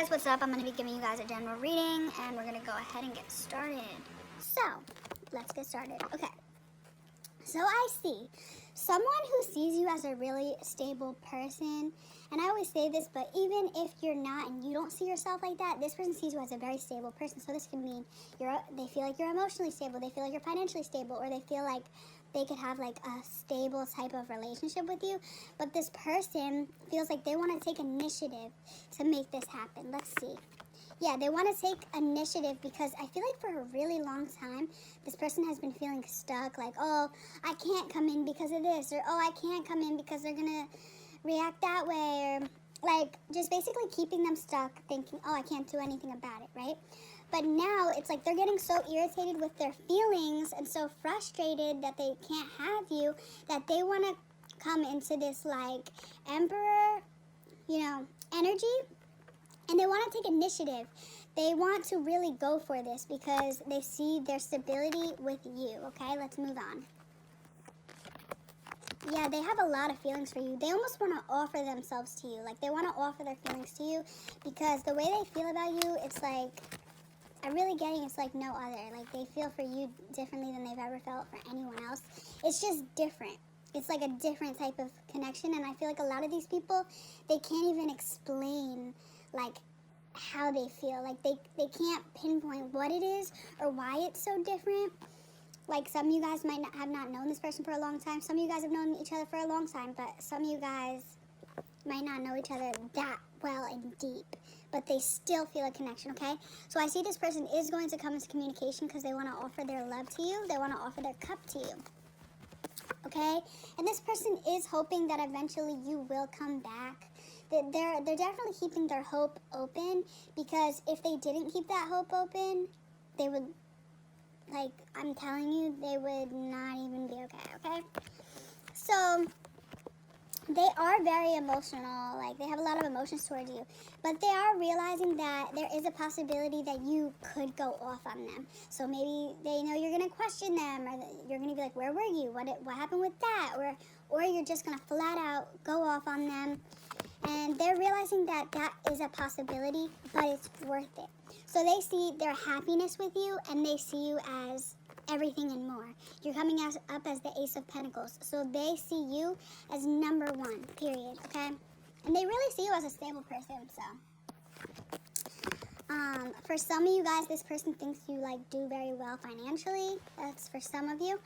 guys, what's up? I'm going to be giving you guys a general reading, and we're going to go ahead and get started. So, let's get started. Okay, so I see someone who sees you as a really stable person, and I always say this, but even if you're not and you don't see yourself like that, this person sees you as a very stable person. So this can mean they feel like you're emotionally stable, they feel like you're financially stable, or they feel like they could have like a stable type of relationship with you. But this person feels like they want to take initiative to make this happen. Let's see. Yeah, they want to take initiative because I feel like for a really long time, this person has been feeling stuck. Like, oh, I can't come in because of this. Or, oh, I can't come in because they're going to react that way. Or, like, just basically keeping them stuck thinking, oh, I can't do anything about it, right? But now it's like they're getting so irritated with their feelings and so frustrated that they can't have you that they want to come into this, like, emperor, energy. And they want to take initiative. They want to really go for this because they see their stability with you, okay? Let's move on. Yeah, they have a lot of feelings for you. They almost want to offer themselves to you. Like, they want to offer their feelings to you because the way they feel about you, it's like, I'm really getting it's like no other. Like, they feel for you differently than they've ever felt for anyone else. It's just different. It's like a different type of connection, and I feel like a lot of these people, they can't even explain like how they feel. Like they can't pinpoint what it is or why it's so different. Like, some of you guys might not have known this person for a long time. Some of you guys have known each other for a long time, but some of you guys might not know each other that well and deep, but they still feel a connection, okay? So I see this person is going to come into communication because they want to offer their love to you. They want to offer their cup to you, okay? And this person is hoping that eventually you will come back. They're definitely keeping their hope open, because if they didn't keep that hope open, they would, like, I'm telling you, they would not even be okay? So they are very emotional, like they have a lot of emotions towards you, but they are realizing that there is a possibility that you could go off on them. So maybe they know you're going to question them, or you're going to be like, where were you? What happened with that? Or you're just going to flat out go off on them. And they're realizing that that is a possibility, but it's worth it. So they see their happiness with you, and they see you as everything and more. You're coming up as the Ace of Pentacles. So they see you as number one, period, okay? And they really see you as a stable person, so. For some of you guys, this person thinks you, like, do very well financially. That's for some of you.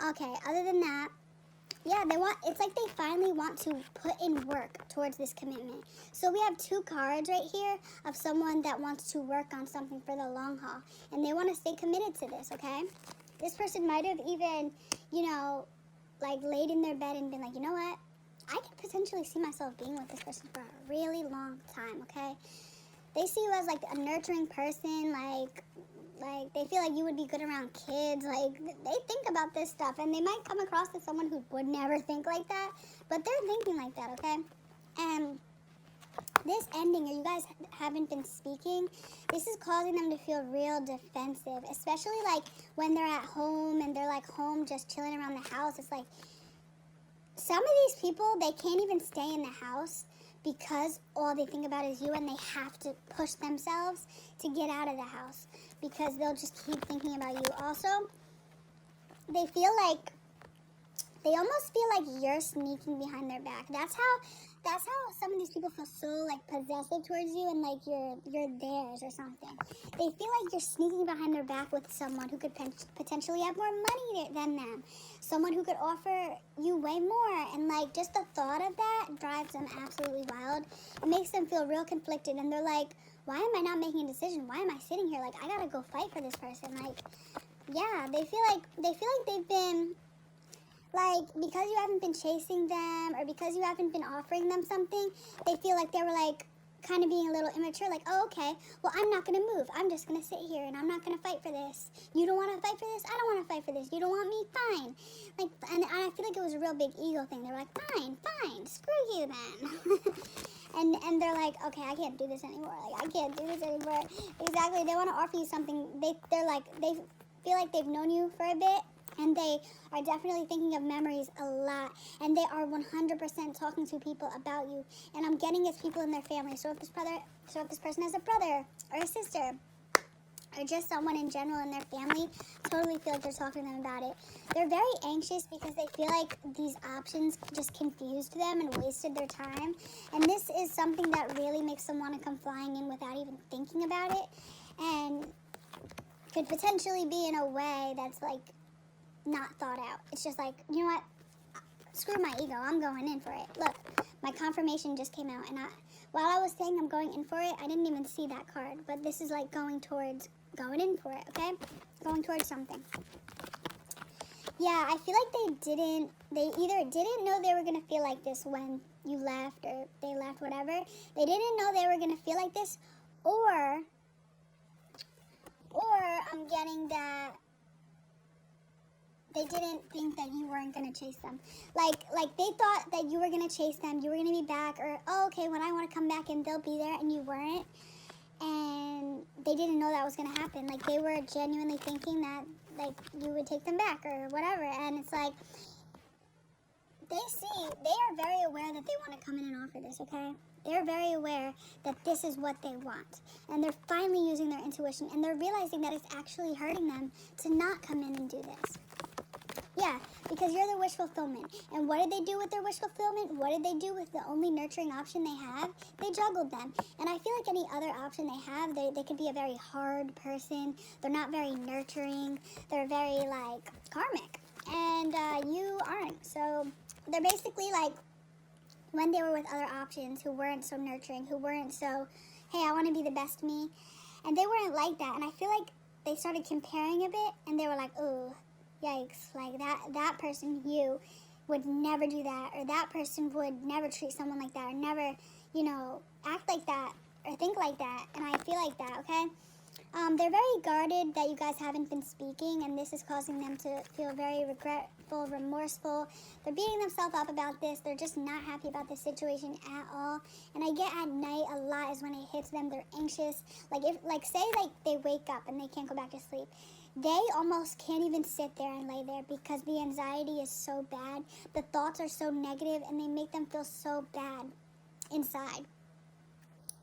Okay, other than that, yeah, it's like they finally want to put in work towards this commitment. So we have two cards right here of someone that wants to work on something for the long haul, and they want to stay committed to this, okay? This person might have even, like, laid in their bed and been like, you know what? I could potentially see myself being with this person for a really long time, okay? They see you as, like, a nurturing person, like they feel like you would be good around kids. Like, they think about this stuff, and they might come across as someone who would never think like that, but they're thinking like that, okay? And this ending, or you guys haven't been speaking, this is causing them to feel real defensive, especially like when they're at home and they're like home just chilling around the house. It's like some of these people, they can't even stay in the house because all they think about is you, and they have to push themselves to get out of the house because they'll just keep thinking about you. Also, they almost feel like you're sneaking behind their back. That's how some of these people feel so, like, possessive towards you, and like you're theirs or something. They feel like you're sneaking behind their back with someone who could potentially have more money than them, someone who could offer you way more, and like just the thought of that drives them absolutely wild. It makes them feel real conflicted, and they're like, why am I not making a decision? Why am I sitting here? Like, I gotta go fight for this person. Like, yeah, they feel like they've been, like, because you haven't been chasing them, or because you haven't been offering them something, they feel like they were, like, kind of being a little immature. Like, oh, okay, well, I'm not going to move. I'm just going to sit here, and I'm not going to fight for this. You don't want to fight for this? I don't want to fight for this. You don't want me? Fine. Like, and I feel like it was a real big ego thing. They're like, fine, screw you then. and they're like, okay, I can't do this anymore. Like, I can't do this anymore. Exactly. They want to offer you something. They feel like they've known you for a bit, And they are definitely thinking of memories a lot. And they are 100% talking to people about you. And I'm getting it's people in their family. So if this person has a brother or a sister, or just someone in general in their family, totally feel like they're talking to them about it. They're very anxious because they feel like these options just confused them and wasted their time. And this is something that really makes them want to come flying in without even thinking about it. And could potentially be in a way that's like not thought out. It's just like, you know what? Screw my ego. I'm going in for it. Look, my confirmation just came out. And while I was saying I'm going in for it, I didn't even see that card. But this is like going in for it, okay? Going towards something. Yeah, I feel like they either didn't know they were going to feel like this when you left or they left, whatever. They didn't know they were going to feel like this, or I'm getting that they didn't think that you weren't going to chase them. Like they thought that you were going to chase them, you were going to be back, or, oh, okay, when I want to come back and they'll be there, and you weren't. And they didn't know that was going to happen. Like, they were genuinely thinking that, like, you would take them back or whatever. And it's like, they are very aware that they want to come in and offer this, okay? They're very aware that this is what they want. And they're finally using their intuition. And they're realizing that it's actually hurting them to not come in and do this. Yeah, because you're the wish fulfillment. And what did they do with their wish fulfillment? What did they do with the only nurturing option they have? They juggled them. And I feel like any other option they have, they could be a very hard person. They're not very nurturing. They're very, like, karmic. And you aren't. So they're basically like, when they were with other options who weren't so nurturing, who weren't so, hey, I want to be the best me. And they weren't like that. And I feel like they started comparing a bit. And they were like, ooh, yikes, like that person, you, would never do that, or that person would never treat someone like that, or never, act like that, or think like that, and I feel like that, okay? They're very guarded that you guys haven't been speaking, and this is causing them to feel very regretful, remorseful. They're beating themselves up about this. They're just not happy about this situation at all. And I get at night a lot is when it hits them, they're anxious. Say they wake up and they can't go back to sleep. They almost can't even sit there and lay there because the anxiety is so bad. The thoughts are so negative, and they make them feel so bad inside.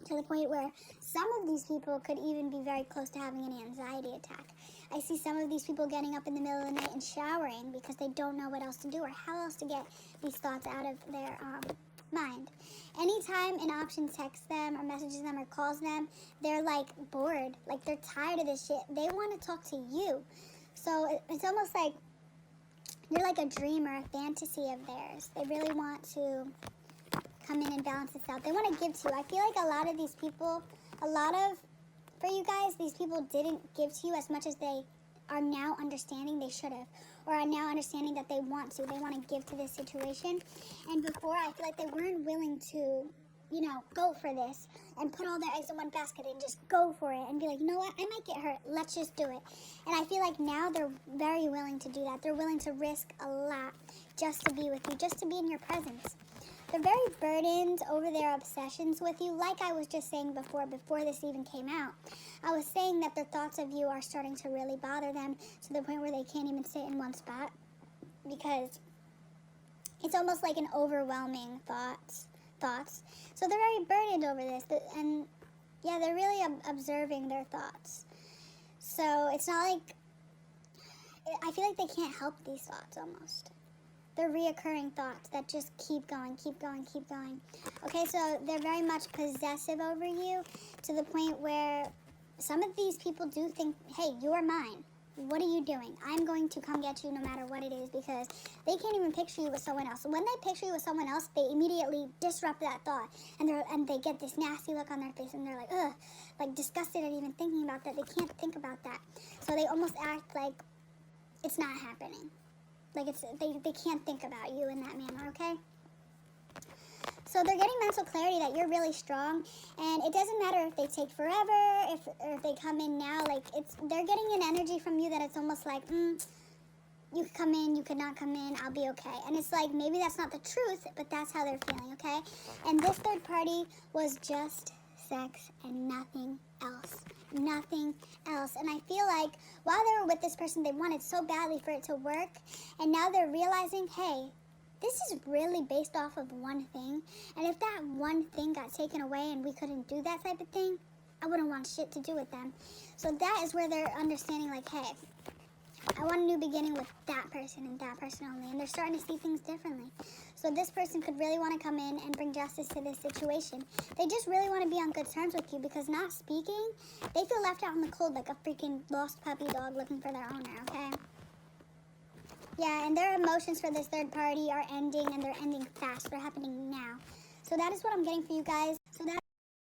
To the point where some of these people could even be very close to having an anxiety attack. I see some of these people getting up in the middle of the night and showering because they don't know what else to do or how else to get these thoughts out of their mind. Anytime an option texts them or messages them or calls them, they're like bored, like they're tired of this shit. They want to talk to you. So it's almost like you're like a dream or a fantasy of theirs. They really want to come in and balance this out. They want to give to you. I feel like a lot of these people, for you guys, these people didn't give to you as much as they are now understanding they should have, or are now understanding that they want to. They want to give to this situation. And before, I feel like they weren't willing to, go for this and put all their eggs in one basket and just go for it and be like, you know what, I might get hurt. Let's just do it. And I feel like now they're very willing to do that. They're willing to risk a lot just to be with you, just to be in your presence. They're very burdened over their obsessions with you. Like I was just saying before this even came out, I was saying that their thoughts of you are starting to really bother them to the point where they can't even sit in one spot because it's almost like an overwhelming thoughts. So they're very burdened over this, and yeah, they're really observing their thoughts. So it's not like, I feel like they can't help these thoughts almost. They're reoccurring thoughts that just keep going. Okay, so they're very much possessive over you to the point where some of these people do think, hey, you're mine. What are you doing? I'm going to come get you no matter what it is, because they can't even picture you with someone else. When they picture you with someone else, they immediately disrupt that thought, and they get this nasty look on their face, and they're like, ugh, like disgusted at even thinking about that. They can't think about that. So they almost act like it's not happening. Like they can't think about you in that manner, okay? So they're getting mental clarity that you're really strong, and it doesn't matter if they take forever, if they come in now. Like they're getting an energy from you that it's almost like, you could come in, you could not come in, I'll be okay. And it's like, maybe that's not the truth, but that's how they're feeling, okay? And this third party was just sex, and nothing else. Nothing else. And I feel like while they were with this person, they wanted so badly for it to work. And now they're realizing, hey, this is really based off of one thing. And if that one thing got taken away and we couldn't do that type of thing, I wouldn't want shit to do with them. So that is where they're understanding, like, hey, I want a new beginning with that person and that person only. And they're starting to see things differently. So this person could really want to come in and bring justice to this situation. They just really want to be on good terms with you, because not speaking, they feel left out in the cold like a freaking lost puppy dog looking for their owner, okay? Yeah, and their emotions for this third party are ending, and they're ending fast. They're happening now. So that is what I'm getting for you guys.